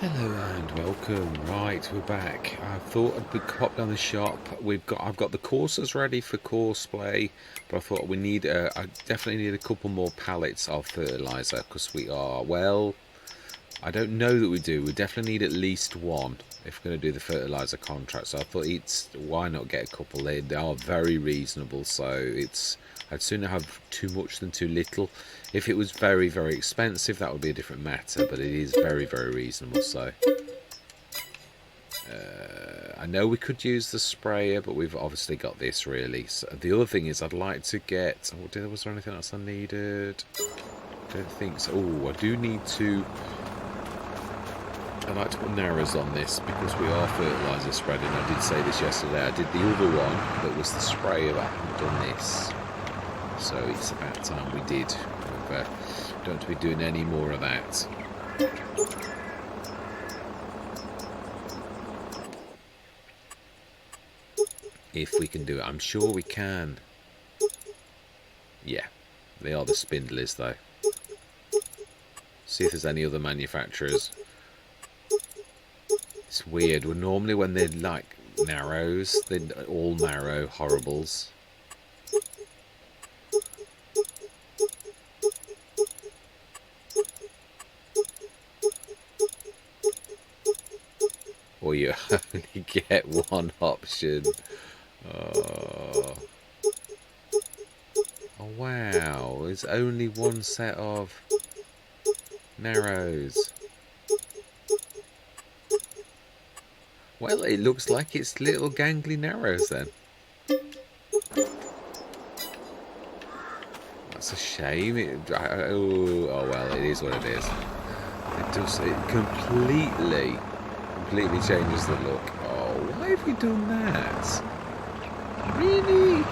Hello and welcome. Right, we're back. I thought I'd pop down the shop. I've got the courses ready for course play, but I thought I definitely need a couple more pallets of fertilizer because I don't know that we do. We definitely need at least one if we're going to do the fertilizer contract. So I thought why not get a couple? They are very reasonable, so I'd sooner have too much than too little. If it was very, very expensive, that would be a different matter, but it is very, very reasonable. So I know we could use the sprayer, but we've obviously got this really. So the other thing is I'd like to get... was there anything else I needed? I don't think so. Oh, I do need to... I'd like to put narrows on this because we are fertiliser spreading. I did say this yesterday. I did the other one that was the sprayer, but I haven't done this. So it's about time we did. We don't want to be doing any more of that. If we can do it. I'm sure we can. Yeah, they are the spindlers though. See if there's any other manufacturers. It's weird. Well, normally when they're like narrows, they're all narrow horribles. Or you only get one option. Oh wow, there's only one set of narrows. Well, it looks like it's little gangly narrows then. That's a shame. Oh well, it is what it is. It completely changes the look. Oh, why have you done that? Really?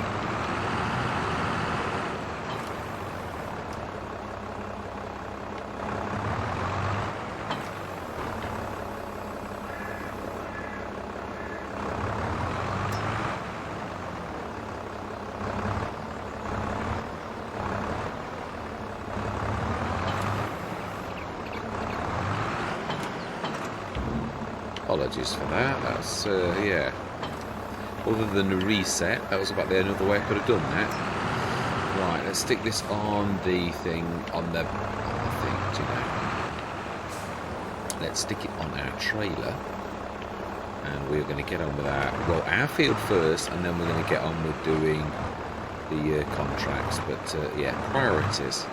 Apologies for that. That's yeah. Other than a reset, that was about the only other way I could have done that. Right, let's stick this on the thing, on the thing, do you know? Let's stick it on our trailer, and we're going to get on with our field first, and then we're going to get on with doing the contracts. But yeah, priorities.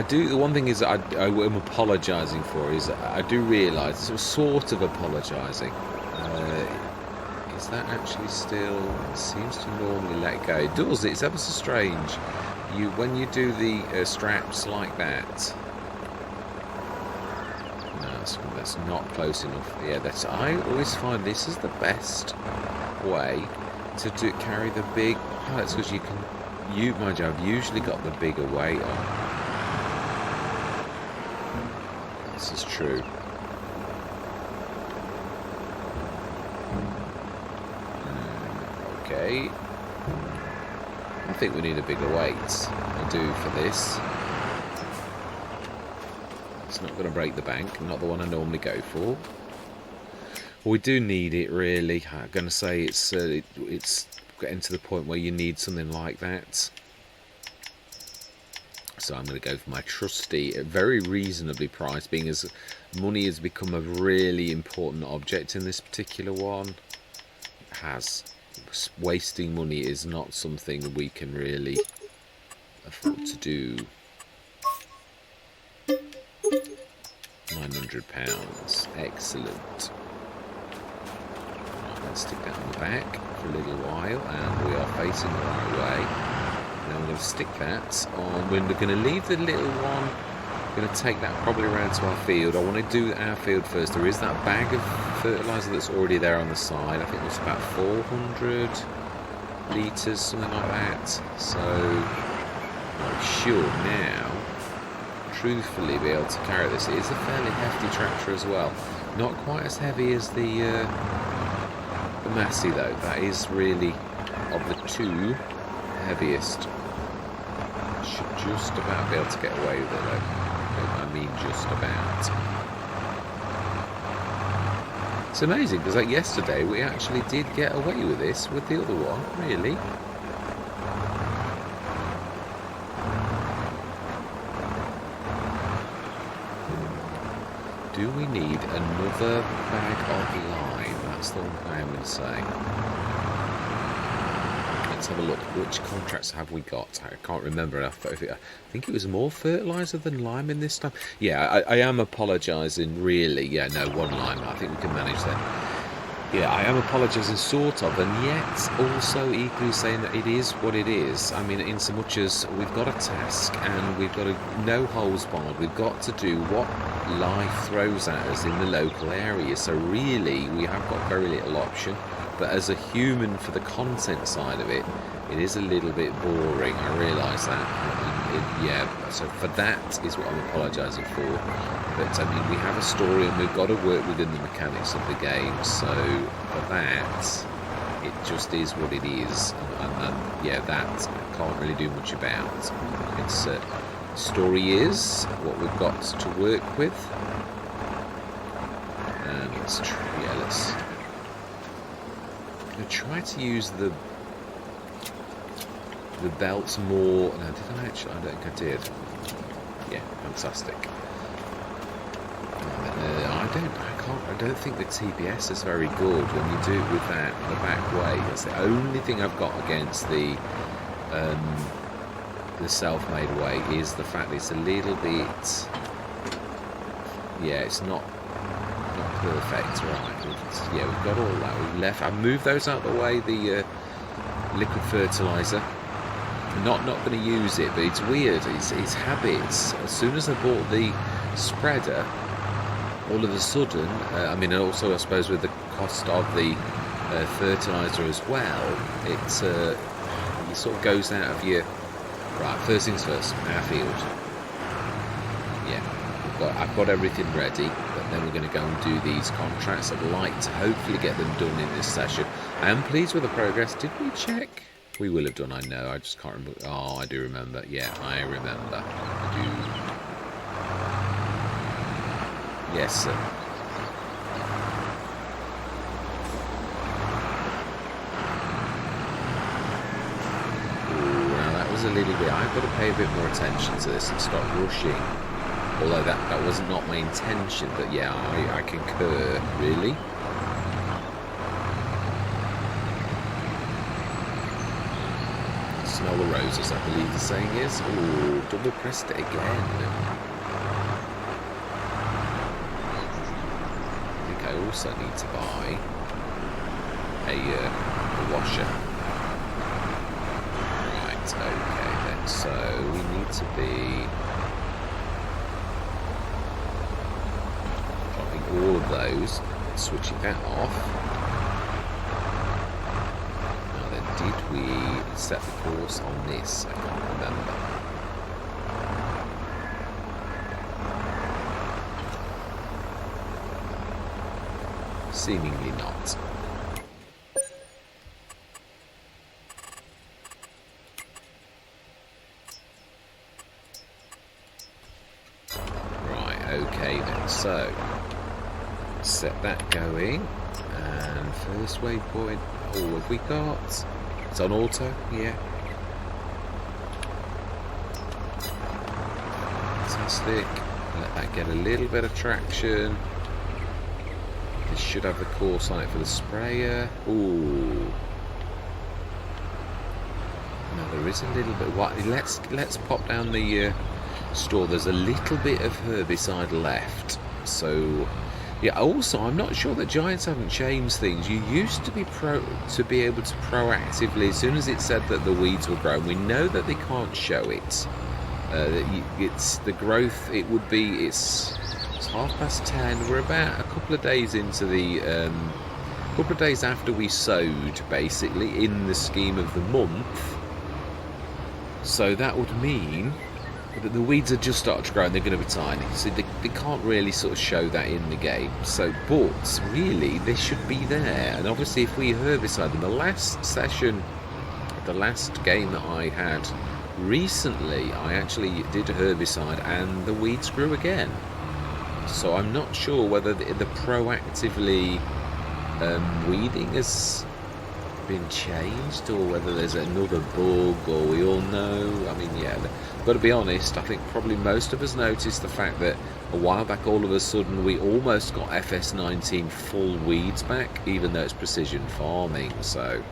The one thing is I am apologising for is I do realise, so sort of apologising. Is that actually still... It seems to normally let go. It does, it's ever so strange. When you do the straps like that... No, that's not close enough. Yeah, I always find this is the best way to carry the big pallets, because mind you, I've usually got the bigger weight on. This is true. Okay. I think we need a bigger weight. I do for this. It's not going to break the bank. Not the one I normally go for. Well, we do need it really. I'm going to say it's getting to the point where you need something like that. So I'm going to go for my trusty, very reasonably priced, being as money has become a really important object in this particular one. It has. Wasting money is not something we can really afford to do. £900. Excellent. Right, let's stick that on the back for a little while, and we are facing the right way. Now I'm going to stick that on. We're going to leave the little one. We're going to take that probably around to our field. I want to do our field first. There is that bag of fertiliser that's already there on the side. I think it's about 400 litres, something like that. So I should now, truthfully, be able to carry this. It is a fairly hefty tractor as well. Not quite as heavy as the Massey though. That is really, of the two, heaviest. Should just about be able to get away with it though. I mean just about. It's amazing because like yesterday we actually did get away with this with the other one, really. Do we need another bag of lime? That's the one thing I'm going to say. Let's have a look. Which contracts have we got? I can't remember. I think it was more fertiliser than lime in this time. Yeah, I am apologising, really. Yeah, no, one lime. I think we can manage that. Yeah, I am apologising, sort of, and yet also equally saying that it is what it is. I mean, in so much as we've got a task and we've got no holes barred, we've got to do what life throws at us in the local area. So really, we have got very little option. But as a human, for the content side of it, it is a little bit boring. I realise that. Yeah, so for that is what I'm apologising for. But I mean, we have a story and we've got to work within the mechanics of the game. So for that, it just is what it is. And yeah, that I can't really do much about. It's story is what we've got to work with. And let's try to use the belts more. No, did I actually? I don't think I did. Yeah, fantastic. I don't think the TPS is very good when you do it with that the back way. That's the only thing I've got against the self-made way is the fact that it's a little bit. Yeah, it's not perfect, right? Yeah, we've got all that. We've left. I moved those out of the way. The liquid fertilizer. Not going to use it, but it's weird. It's habits. As soon as I bought the spreader, all of a sudden, I mean, and also I suppose with the cost of the fertilizer as well, it sort of goes out of your. Right, first things first. Our field. Yeah, I've got everything ready, but then we're going to go and do these contracts. I'd like to hopefully get them done in this session. I am pleased with the progress. Did we check? We will have done, I know. I just can't remember. Oh, I do remember. Yeah, I remember. I do. Yes, sir. Ooh, now that was a little bit. I've got to pay a bit more attention to this and stop rushing. Although that was not my intention, but yeah, I concur, really. Smell the roses, I believe the saying is. Ooh, double pressed it again. I think I also need to buy a washer. Right, okay then. So we need to be all of those, switching that off. Now then, did we set the course on this? I can't remember. Seemingly not. Right, okay then, so set that going, and first waypoint. Oh, have we got? It's on auto, yeah. Fantastic. Let that get a little bit of traction. This should have the course on it for the sprayer. Ooh. Now there is a little bit. What? Let's pop down the store. There's a little bit of herbicide left, so. Yeah, also, I'm not sure that Giants haven't changed things. You used to be able to proactively, as soon as it said that the weeds were growing, we know that they can't show it. It's the growth, it would be, it's 10:30. We're about a couple of days into the, couple of days after we sowed, basically, in the scheme of the month. So that would mean that the weeds have just started to grow and they're going to be tiny, so they can't really sort of show that in the game. So, but really they should be there. And obviously if we herbicide them, the last session, the last game that I had recently, I actually did a herbicide and the weeds grew again. So I'm not sure whether the proactively weeding has been changed, or whether there's another bug, or we all know. I mean, yeah, got to be honest, I think probably most of us noticed the fact that a while back all of a sudden we almost got FS19 full weeds back, even though it's precision farming. So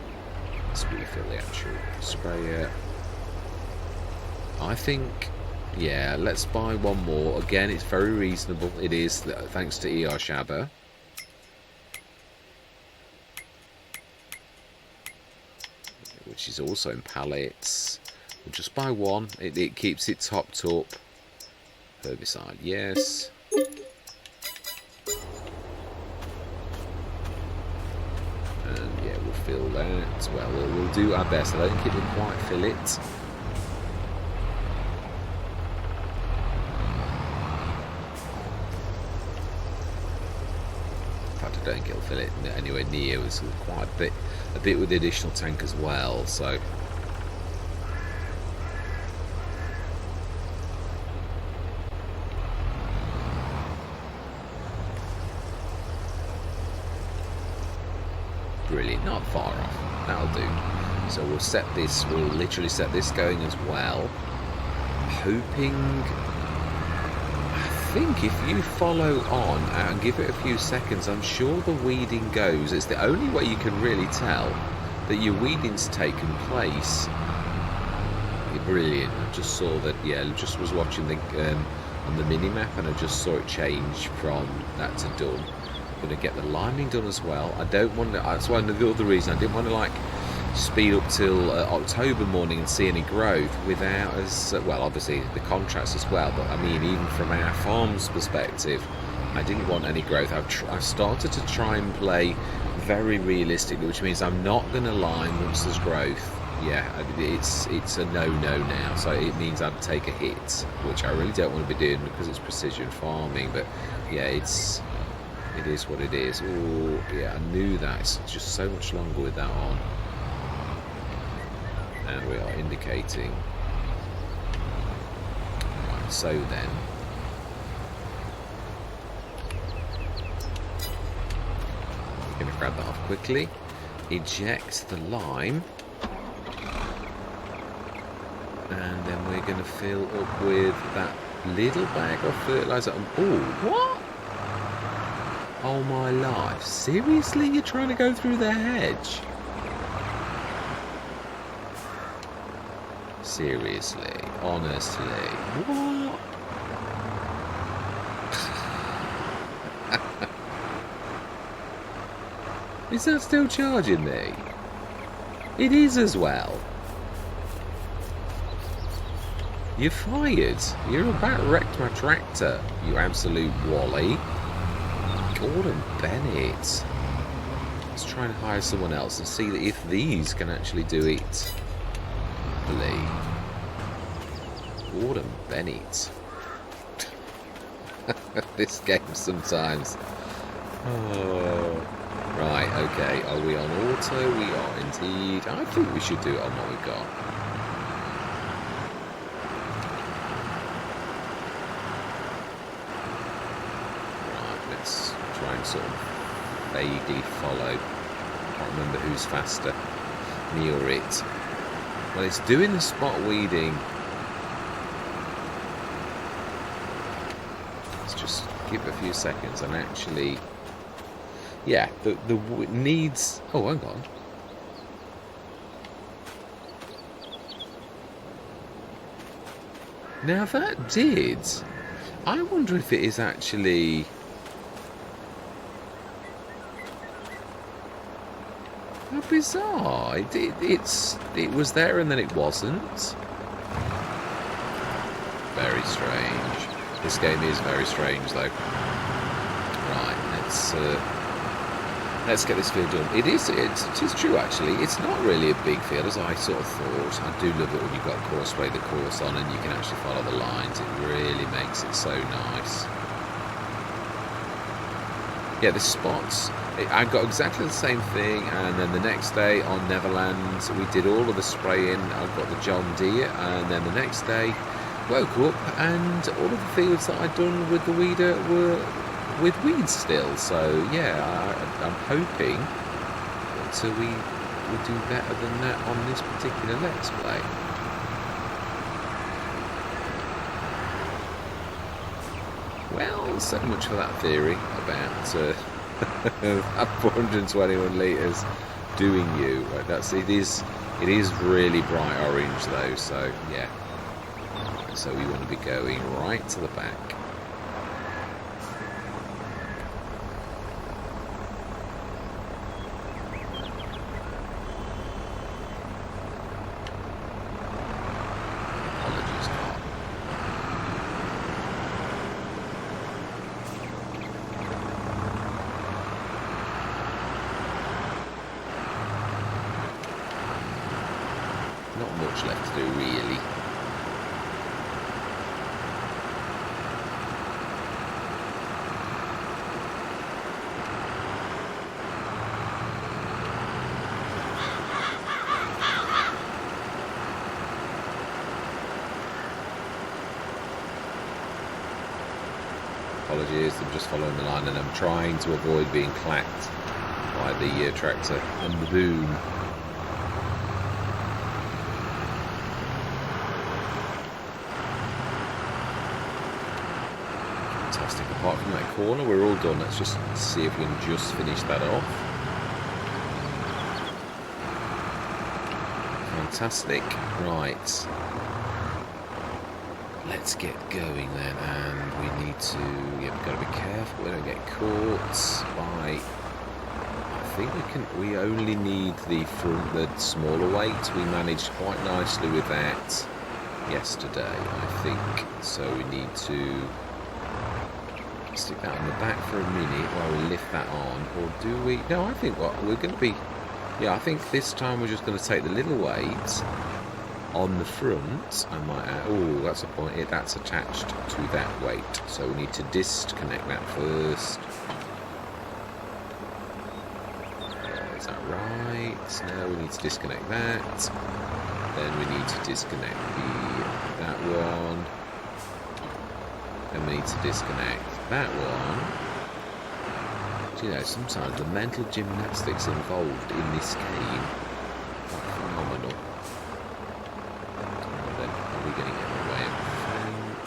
let's refill the actual sprayer. I think, yeah, let's buy one more. Again, it's very reasonable. It is, thanks to ER Shabba. Which is also in pallets. We'll just buy one. It keeps it topped up. Herbicide, yes. And yeah, we'll fill that. Well, we'll do our best. I don't think it will quite fill it. In fact, I don't think it'll fill it anywhere near. It's quite a bit with the additional tank as well. So. Brilliant, not far off. That'll do. So we'll set this, we'll literally set this going as well. Hoping, I think if you follow on and give it a few seconds, I'm sure the weeding goes. It's the only way you can really tell that your weeding's taken place. Yeah, brilliant. I just saw that, yeah, just was watching the on the mini-map, and I just saw it change from that to done. Going to get the liming done as well. I don't want to, that's one of the other reason I didn't want to like speed up till October morning and see any growth without as well, obviously the contracts as well, but I mean even from our farm's perspective I didn't want any growth. I've started to try and play very realistically, which means I'm not going to line once there's growth. Yeah, it's a no-no now, so it means I'd take a hit, which I really don't want to be doing because it's precision farming. But yeah, it is what it is. Oh, yeah, I knew that. It's just so much longer with that on. And we are indicating. Right, so then. I'm going to grab that off quickly. Eject the lime. And then we're going to fill up with that little bag of fertilizer. Oh, what? Oh my life, seriously? You're trying to go through the hedge? Seriously, honestly, what? Is that still charging me? It is as well. You're fired. You're about wrecked my tractor, you absolute wally. Gordon Bennett. Let's try and hire someone else and see if these can actually do it. Gordon Bennett. This game sometimes. Oh. Right, okay. Are we on auto? We are indeed. I think we should do it on what we've got. Try and sort of vaguely follow. I can't remember who's faster, me or it. Well, it's doing the spot weeding. Let's just give it a few seconds and actually, yeah, the needs. Oh, hang on. Now that did. I wonder if it is actually. How bizarre. It was there and then it wasn't. Very strange. This game is very strange though. Right, let's get this field done. It is true actually. It's not really a big field as I sort of thought. I do love it when you've got Courseway the course on and you can actually follow the lines. It really makes it so nice. Yeah, the spots, I got exactly the same thing, and then the next day on Neverland, we did all of the spraying. I've got the John Deere, and then the next day woke up and all of the fields that I'd done with the weeder were with weeds still. So yeah, I'm hoping that we will do better than that on this particular Let's Play. Well, so much for that theory about 421 litres doing you. Right, it is really bright orange though, so yeah. So we want to be going right to the back. Not much left to do, really. Apologies, I'm just following the line and I'm trying to avoid being clacked by the tractor and the boom. Apart from that corner, we're all done. Let's just see if we can just finish that off. Fantastic. Right. Let's get going then, and we need to, yeah, we've got to be careful we don't get caught by, I think we only need the smaller weight. We managed quite nicely with that yesterday, I think. So we need to stick that on the back for a minute while we lift that on, or do we? No, I think what we're going to be, yeah, I think this time we're just going to take the little weight on the front. I might add, oh, that's a point, that's attached to that weight, so we need to disconnect that first. Is that right? No, we need to disconnect that, then we need to disconnect that one, then we need to disconnect that one. Do you know, sometimes the mental gymnastics involved in this game are phenomenal. Then are we getting in the way of the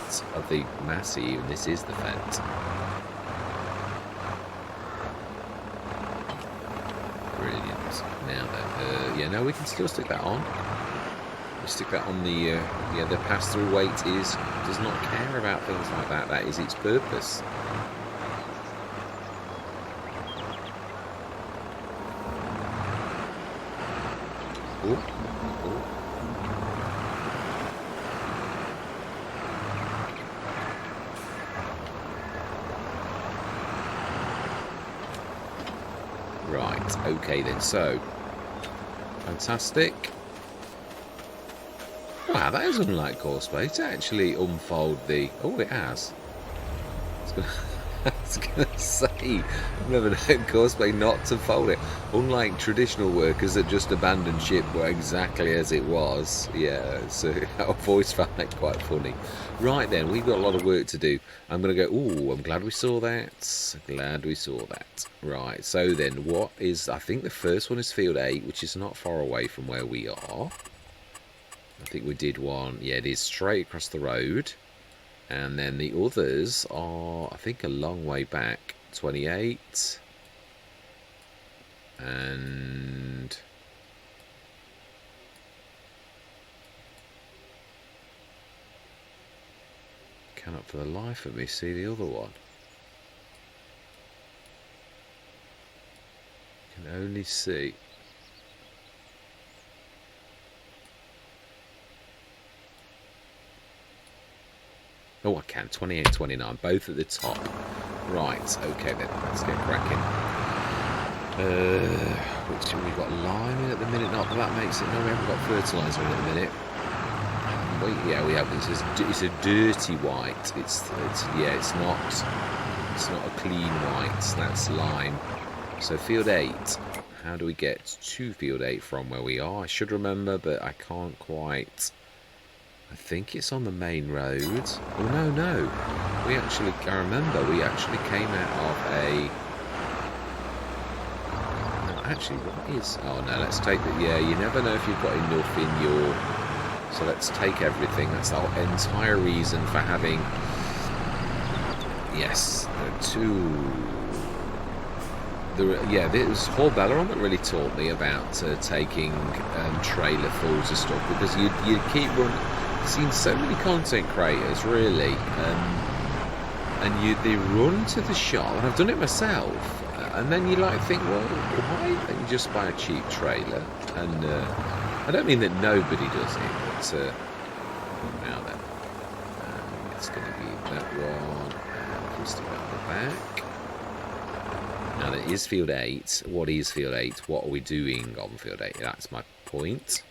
fence? Of the massive, this is the fence. Brilliant. Now then, yeah, no, we can still stick that on. We stick that on the, yeah, the pass-through weight does not care about things like that. That is its purpose. Ooh. Ooh. Right, okay then, so fantastic. Wow, that is unlike Courseplay to actually unfold the... Oh, it has. I was going to say, I've never known Courseplay not to fold it. Unlike traditional workers that just abandon ship exactly as it was. Yeah, so our voice found that quite funny. Right then, we've got a lot of work to do. I'm going to go, ooh, I'm glad we saw that. Glad we saw that. Right, so then what is... I think the first one is field 8, which is not far away from where we are. I think we did one, yeah, it is straight across the road. And then the others are, I think, a long way back. 28. And... cannot for the life of me see the other one. Can only see... Oh, I can. 28 and 29, both at the top. Right, okay then, let's get cracking. Which we've got lime in at the minute, not that that makes it. No, we haven't got fertiliser in at the minute. Wait, yeah, we have. It's a dirty white. It's yeah, it's not a clean white. That's lime. So field 8. How do we get to field 8 from where we are? I should remember, but I can't quite. I think it's on the main road. Oh, no. I remember we actually came out of a... No, actually, what is... Oh, no, let's take the... Yeah, you never know if you've got enough in your... So let's take everything. That's our entire reason for having... Yes, there are two... it was Horbelleron that really taught me about taking trailer fulls of stuff, because you keep running. I've seen so many content creators really, and they run to the shop, and I've done it myself, and then you think, well, why don't you just buy a cheap trailer? And I don't mean that nobody does it, but now then, it's going to be that one, and we'll stick that on the back. Now that is field 8. What is field 8? What are we doing on field 8? That's my point.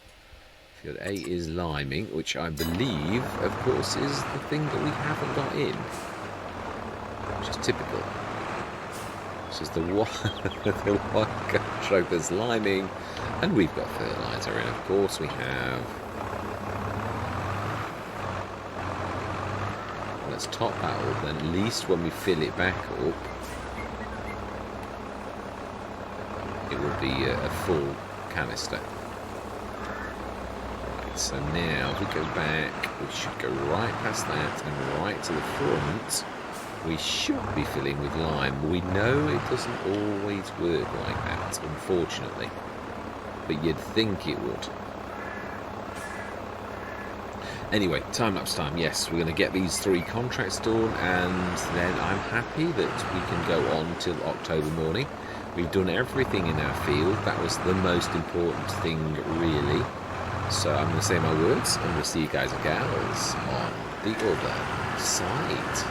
Field 8 is liming, which I believe, of course, is the thing that we haven't got in. Which is typical. This is the one stroke that's liming, and we've got fertiliser in. Of course we have. Let's top that up, then at least when we fill it back up, it will be a full canister. Right, so now if we go back, we should go right past that and right to the front. We should be filling with lime. We know it doesn't always work like that, unfortunately, but you'd think it would. Anyway, time-lapse time. Yes, we're going to get these 3 contracts done, and then I'm happy that we can go on till October morning. We've done everything in our field. That was the most important thing, really. So I'm going to say my words, and we'll see you guys and gals on the other side.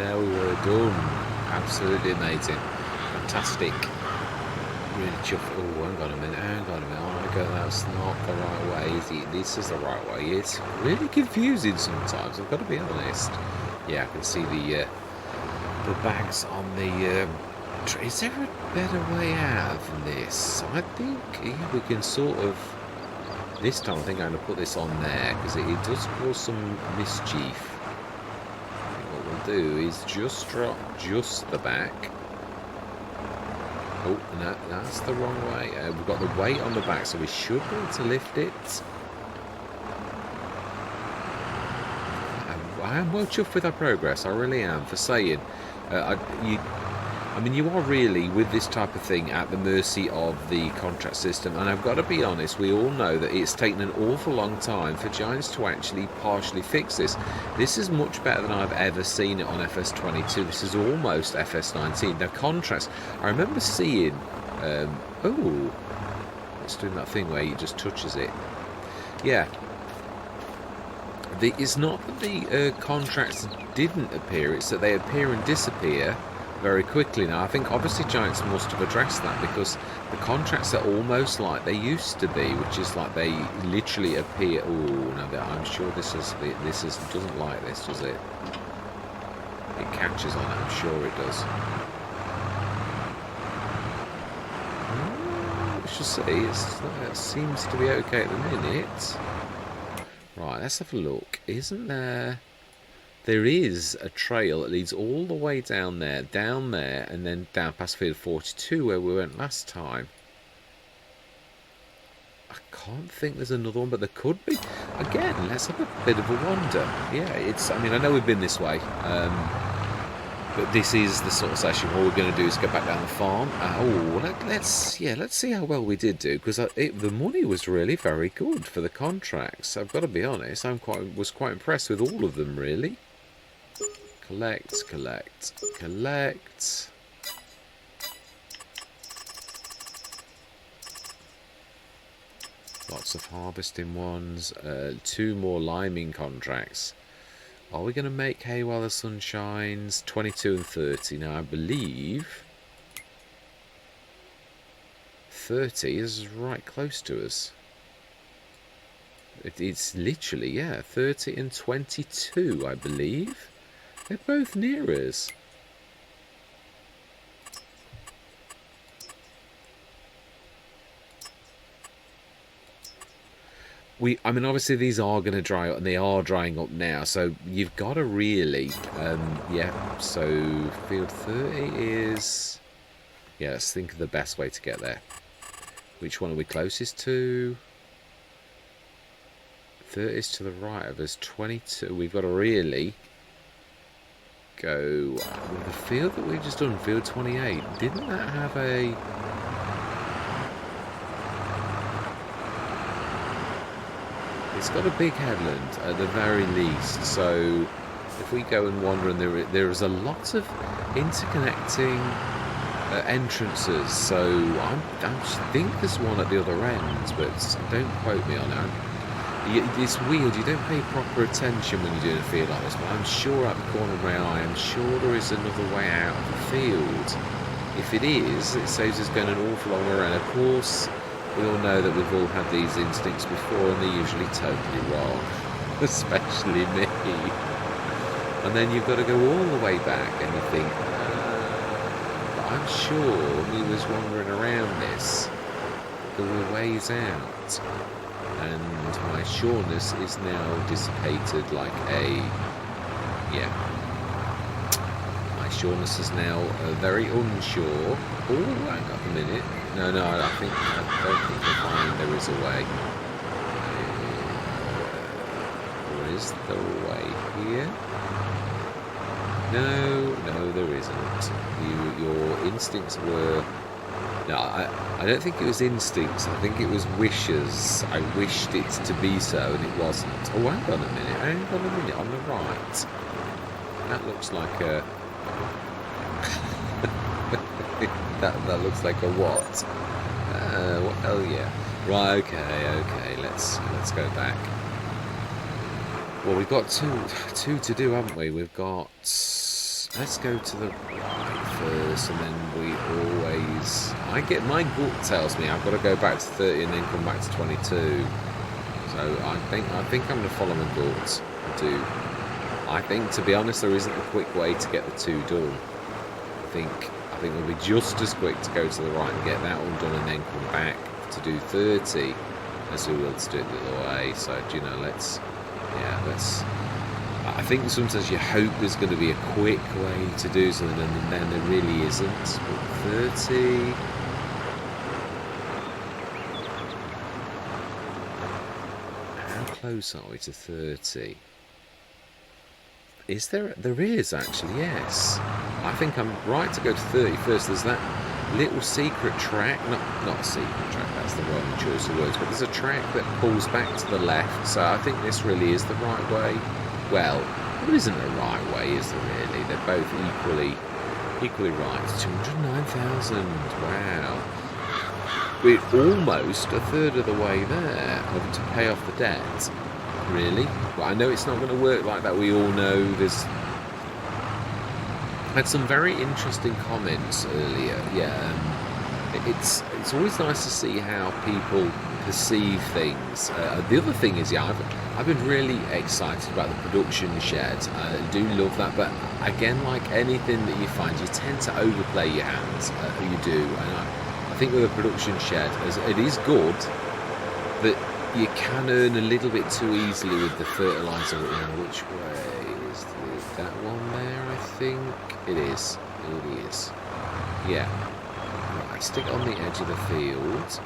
there we were, done. Absolutely amazing. Fantastic. Really chuffed. Oh, hang on a minute. Oh my god, that's not the right way, is it? This is the right way. It's really confusing sometimes, I've got to be honest. Yeah, I can see the bags on the... is there a better way out of this? I think we can sort of... This time I think I'm going to put this on there, because it does cause some mischief. What we'll do is just drop just the back. Oh, no, that's the wrong way. We've got the weight on the back, so we should be able to lift it. I am well chuffed with our progress, I really am, for saying. I mean, you are really, with this type of thing, at the mercy of the contract system. And I've got to be honest, we all know that it's taken an awful long time for Giants to actually partially fix this. This is much better than I've ever seen it on FS22. This is almost FS19. Now, contracts, I remember seeing... oh, it's doing that thing where he just touches it. Yeah. It's not that the contracts didn't appear, it's that they appear and disappear very quickly now. I think obviously Giants must have addressed that, because the contracts are almost like they used to be, which is like they literally appear. Oh no, I'm sure this doesn't like this, does it? It catches on it, I'm sure it does. We shall see. It seems to be okay at the minute. Right, let's have a look. Isn't there... There is a trail that leads all the way down there, and then down past field 42 where we went last time. I can't think there's another one, but there could be. Again, let's have a bit of a wander. Yeah, I mean, I know we've been this way, but this is the sort of session all we're going to do is get back down the farm. Let's see how well we did do, because the money was really very good for the contracts. I've got to be honest, was quite impressed with all of them, really. Collect. Lots of harvesting ones. 2 more liming contracts. Are we going to make hay while the sun shines? 22 and 30. Now, I believe 30 is right close to us. It's literally, yeah, 30 and 22, I believe. They're both near us. I mean, obviously these are going to dry up, and they are drying up now, so you've got to really, yeah, so field 30 is, yeah, let's think of the best way to get there. Which one are we closest to? 30 is to the right of us, 22, we've got to really go with the field that we've just done, field 28. Didn't that have a... It's got a big headland at the very least, so if we go and wander, and there is a lot of interconnecting entrances, so I think there's one at the other end, but don't quote me on it. It's weird, you don't pay proper attention when you're doing a field like this, but I'm sure at the corner of my eye, I'm sure there is another way out of the field. If it is, it saves us going an awful long way around. Of course, we all know that we've all had these instincts before, and they're usually totally wrong, especially me. And then you've got to go all the way back, and you think, but I'm sure we was wandering around this. There were ways out. And my sureness is now dissipated like a... Yeah. My sureness is now very unsure. Oh, hang on a minute. No, I don't think we'll find there is a way. Or is there a way here? No, there isn't. Your instincts were... No, I don't think it was instincts. I think it was wishes. I wished it to be so, and it wasn't. Oh, hang on a minute. On the right. That looks like a... that looks like a what? Oh, yeah. Right, okay. Let's go back. Well, we've got two to do, haven't we? We've got Let's go to the right first, and then we always... my gut tells me I've got to go back to 30 and then come back to 22. So I think I'm going to follow my gut. I think, to be honest, there isn't a quick way to get the 2 done. I think it'll be just as quick to go to the right and get that one done, and then come back to do 30 as we will to do it the other way. So, let's... I think sometimes you hope there's going to be a quick way to do something, and then there really isn't. But 30... How close are we to 30? Is there? There is, actually, yes. I think I'm right to go to 30 first. There's that little secret track. Not a secret track, that's the wrong choice of words. But there's a track that pulls back to the left. So I think this really is the right way. Well, there isn't a right way, is there really? They're both equally right. 209,000. Wow. We're almost a third of the way there to pay off the debt. Really? Well, I know it's not going to work like that. We all know there's... I had some very interesting comments earlier. Yeah, it's always nice to see how people perceive things. The other thing is, I've been really excited about the production shed. I do love that, but again, like anything that you find, you tend to overplay your hands. You do, and I think with a production shed, it is good, but you can earn a little bit too easily with the fertiliser. Which way is that one there? I think it is. It is. Yeah. Right, stick on the edge of the field.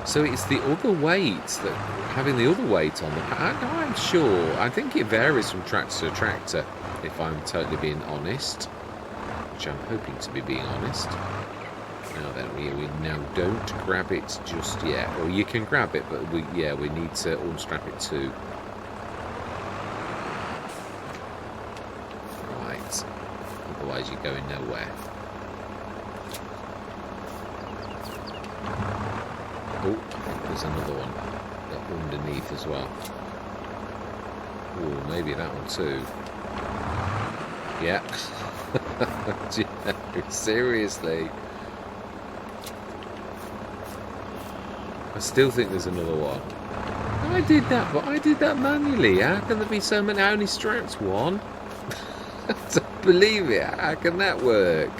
So it's the other weight, that having the other weight on the pad. I'm sure. I think it varies from tractor to tractor, if I'm totally being honest. Which I'm hoping to be being honest. Now then, we now don't grab it just yet. Or you can grab it, but we need to unstrap it too. Right. Otherwise you're going nowhere. Oh, I think there's another one underneath as well. Oh, maybe that one too. Yeah. Seriously. I still think there's another one. I did that, but I did that manually. How can there be so many? I only strapped one. I don't believe it. How can that work?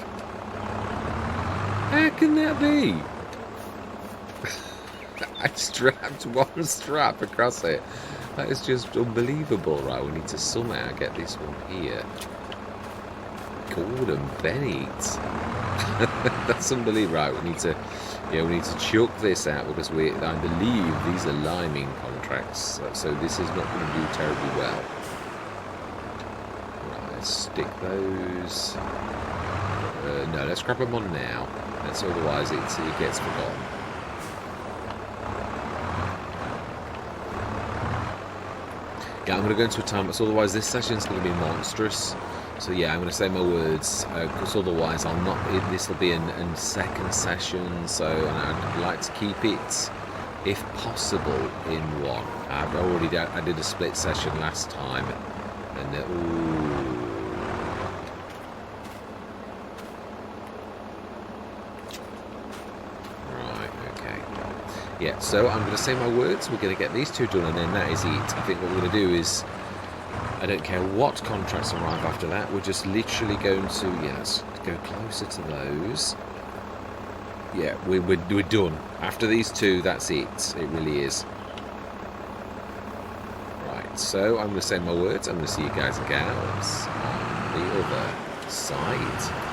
How can that be? I strapped one strap across it. That is just unbelievable. Right, we need to somehow get this one here. Gordon Bennett. That's unbelievable. Right, we need to chuck this out because I believe these are liming contracts, so this is not going to do terribly well. Right, let's stick those. No, let's grab them on now. Otherwise it gets forgotten. Yeah, I'm going to go into a time, because otherwise this session is going to be monstrous. So yeah, I'm going to say my words, because otherwise I'll not. This will be a second session. So I'd like to keep it, if possible, in one. I did a split session last time, and right, okay. Yeah, so I'm going to say my words. We're going to get these two done, and then that is it. I think what we're going to do is, I don't care what contracts arrive after that, we're just literally going to, let's go closer to those. Yeah, we're done. After these two, that's it. It really is. Right, so I'm going to say my words. I'm going to see you guys and gals on the other side.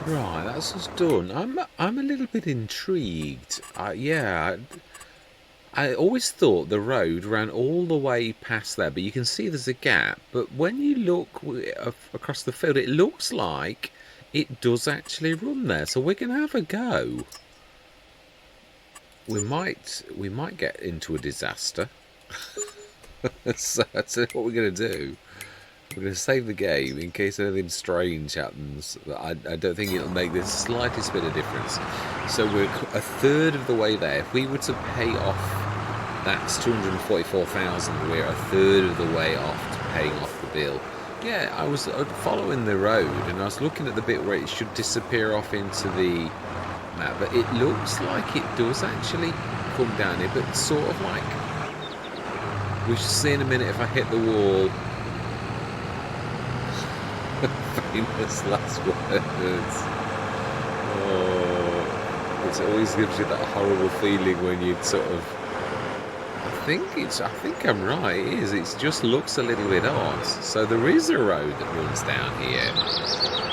Right, that's us done. I'm a little bit intrigued. Yeah, I always thought the road ran all the way past there, but you can see there's a gap. But when you look across the field, it looks like it does actually run there. So we're gonna have a go. We might get into a disaster. So that's what we're gonna do. We're going to save the game in case anything strange happens. I don't think it'll make the slightest bit of difference. So we're a third of the way there. If we were to pay off, that's 244,000. We're a third of the way off to paying off the bill. Yeah, I was following the road and I was looking at the bit where it should disappear off into the map, but it looks like it does actually come down here, but sort of like, we should see in a minute if I hit the wall. Famous last words. Oh, it always gives you that horrible feeling when you sort of. I think I'm right. It is. It just looks a little bit odd. So there is a road that runs down here.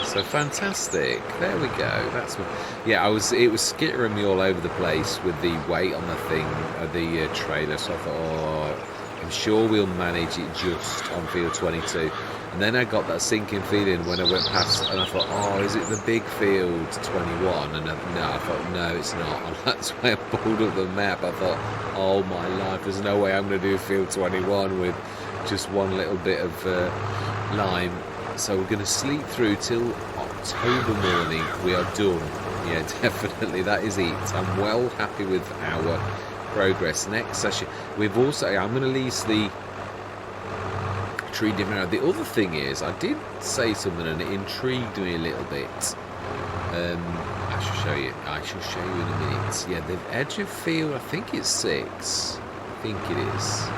So fantastic. There we go. That's what. Yeah, it was skittering me all over the place with the weight on the thing, the trailer. So I thought, oh, I'm sure we'll manage it just on field 22. And then I got that sinking feeling when I went past, and I thought, oh, is it the big field 21? And I thought, no, it's not. And that's why I pulled up the map. I thought, oh my life, there's no way I'm going to do field 21 with just one little bit of lime. So we're going to sleep through till October morning. We are done. Yeah, definitely, that is it. I'm well happy with our progress. Next session, I'm going to lease the tree different. The other thing is, I did say something and it intrigued me a little bit. I shall show you in a minute. Yeah, the edge of field, I think it's 6. I think it is.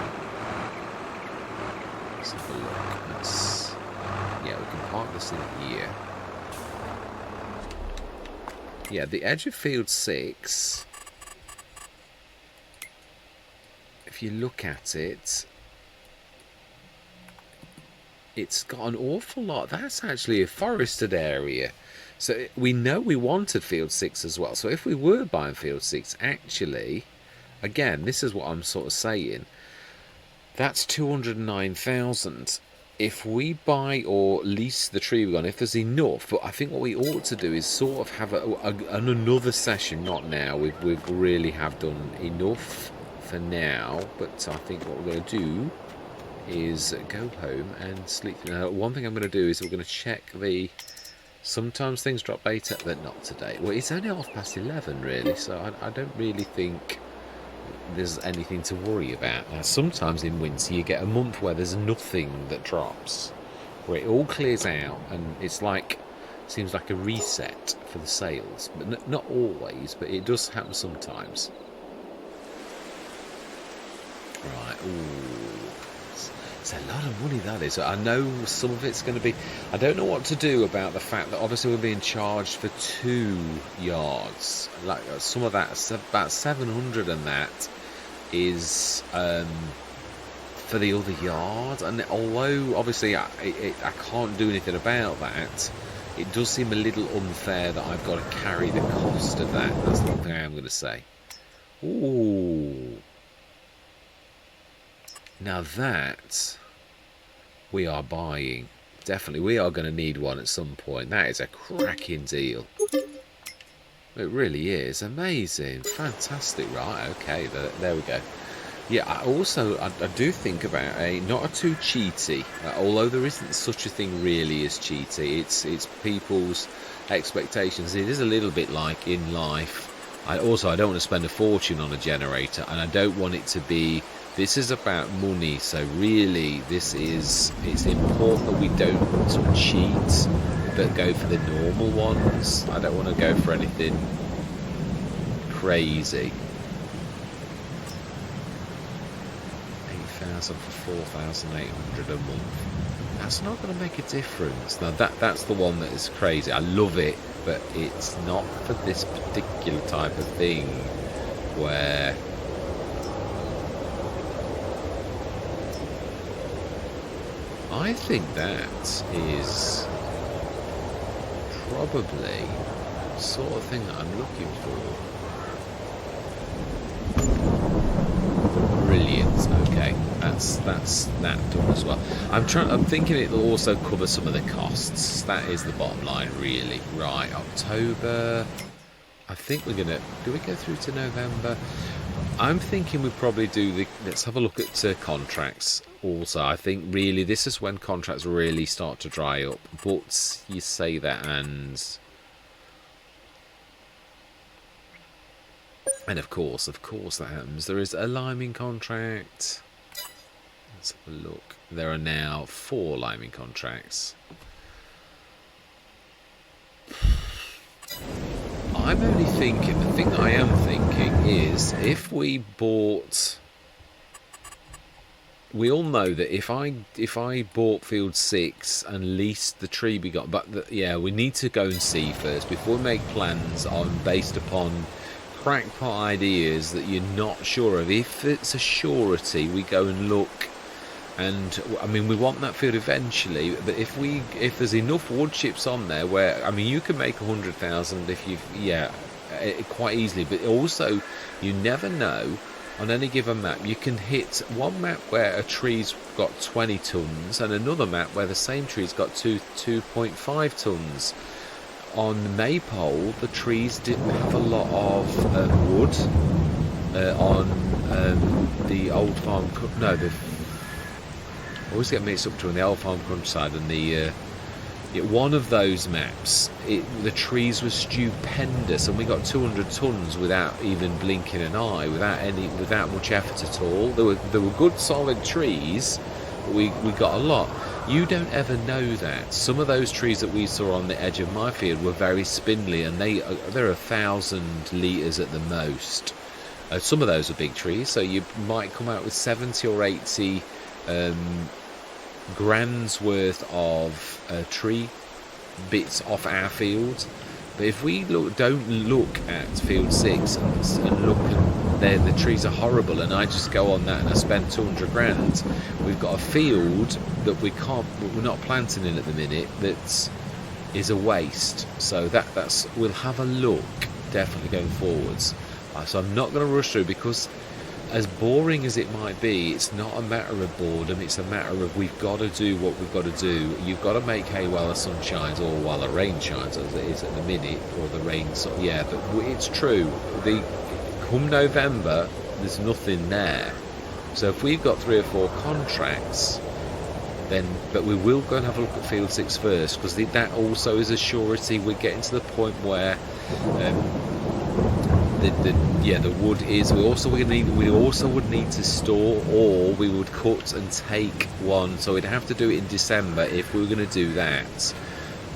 Let's have a look. Yeah, we can park this in here. Yeah, the edge of field 6. If you look at it, it's got an awful lot. That's actually a forested area. So we know we wanted field 6 as well. So if we were buying field 6, actually, again, this is what I'm sort of saying. That's 209,000. If we buy or lease the tree we're on, if there's enough, but I think what we ought to do is sort of have another session. Not now. We really have done enough for now. But I think what we're going to do is go home and sleep. Now, one thing I'm going to do is we're going to check the. Sometimes things drop later, but not today. Well, it's only 11:30 really, so I don't really think there's anything to worry about. Now, sometimes in winter you get a month where there's nothing that drops, where it all clears out, and it's like, seems like a reset for the sales. But not always, but it does happen sometimes. Right. Ooh. It's a lot of money, that is. I know some of it's going to be. I don't know what to do about the fact that obviously we're being charged for 2 yards. Like some of that, about 700, and that is for the other yard. And although obviously I can't do anything about that, it does seem a little unfair that I've got to carry the cost of that. That's the one thing I am going to say. Ooh. Now that we are buying, definitely we are going to need one at some point. That is a cracking deal. It really is amazing, fantastic. Right, okay, there we go. Yeah, I do think about not a too cheaty, although there isn't such a thing really as cheaty. It's people's expectations. It is a little bit like in life. I don't want to spend a fortune on a generator, and I don't want it to be. This is about money, so really it's important that we don't sort of cheat, but go for the normal ones. I don't want to go for anything crazy. 8,000 for 4,800 a month. That's not going to make a difference. Now that's the one that is crazy. I love it, but it's not for this particular type of thing where. I think that is probably the sort of thing that I'm looking for. Brilliant. Okay, that's that done as well. I'm thinking it'll also cover some of the costs. That is the bottom line, really. Right, October. I think we're gonna. Do we go through to November? I'm thinking we probably do the. Let's have a look at contracts. Also, I think really this is when contracts really start to dry up. But you say that, and of course that happens. There is a liming contract. Let's have a look. There are now 4 liming contracts. I'm only thinking, the thing I am thinking is if we bought, we all know that if I bought field 6 and leased the tree we got, but yeah, we need to go and see first before we make plans on based upon crackpot ideas that you're not sure of. If it's a surety, we go and look. And I mean, we want that field eventually, but if there's enough wood chips on there where, I mean, you can make 100,000 if you, quite easily. But also, you never know. On any given map, you can hit one map where a tree's got 20 tons, and another map where the same tree's got 2.5 tons. On Maypole, the trees didn't have a lot of wood. On the old farm, no, the. I always get mixed up between the old farm countryside and the one of those maps. The trees were stupendous, and we got 200 tons without even blinking an eye, without much effort at all. There were good solid trees, but we got a lot. You don't ever know that. Some of those trees that we saw on the edge of my field were very spindly, and they're 1,000 litres at the most. Some of those are big trees, so you might come out with 70 or 80 grand's worth of tree bits off our field. But if we don't look at field 6 and look at the trees are horrible, and I just go on that and I spend 200 grand, we've got a field that we're not planting in at the minute that is a waste. So that's we'll have a look definitely going forwards. So I'm not going to rush through, because as boring as it might be, it's not a matter of boredom, it's a matter of we've got to do what we've got to do. You've got to make hay while the sun shines, or while the rain shines, as it is at the minute, or the rain, yeah, but it's true. Come November, there's nothing there. So if we've got 3 or 4 contracts, then, but we will go and have a look at field 6 first, because that also is a surety. We're getting to the point where the wood is. We also would need to store, or we would cut and take one. So we'd have to do it in December if we were going to do that.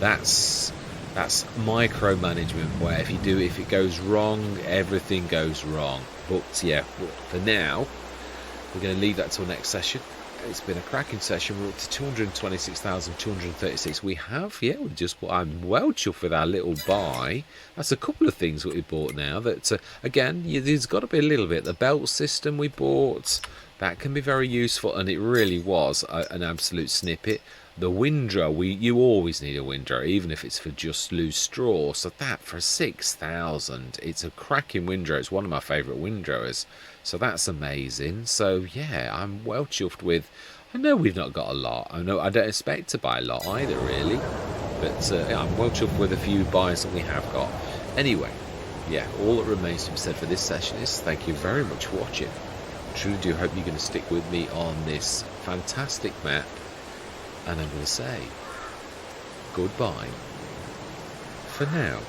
That's micromanagement, where if it goes wrong, everything goes wrong. But yeah, for now, we're going to leave that till next session. It's been a cracking session. We're up to 226,236. I'm well chuffed with our little buy. That's a couple of things that we bought now. That again, there's got to be a little bit. The belt system we bought, that can be very useful, and it really was an absolute snippet. The windrow, you always need a windrow, even if it's for just loose straw. So that for 6,000, it's a cracking windrow. It's one of my favourite windrowers. So that's amazing. So yeah, I'm well chuffed with. I know we've not got a lot. I know I don't expect to buy a lot either, really. But I'm well chuffed with a few buys that we have got. Anyway, yeah, all that remains to be said for this session is thank you very much for watching. I truly do hope you're going to stick with me on this fantastic map. And I'm going to say goodbye for now.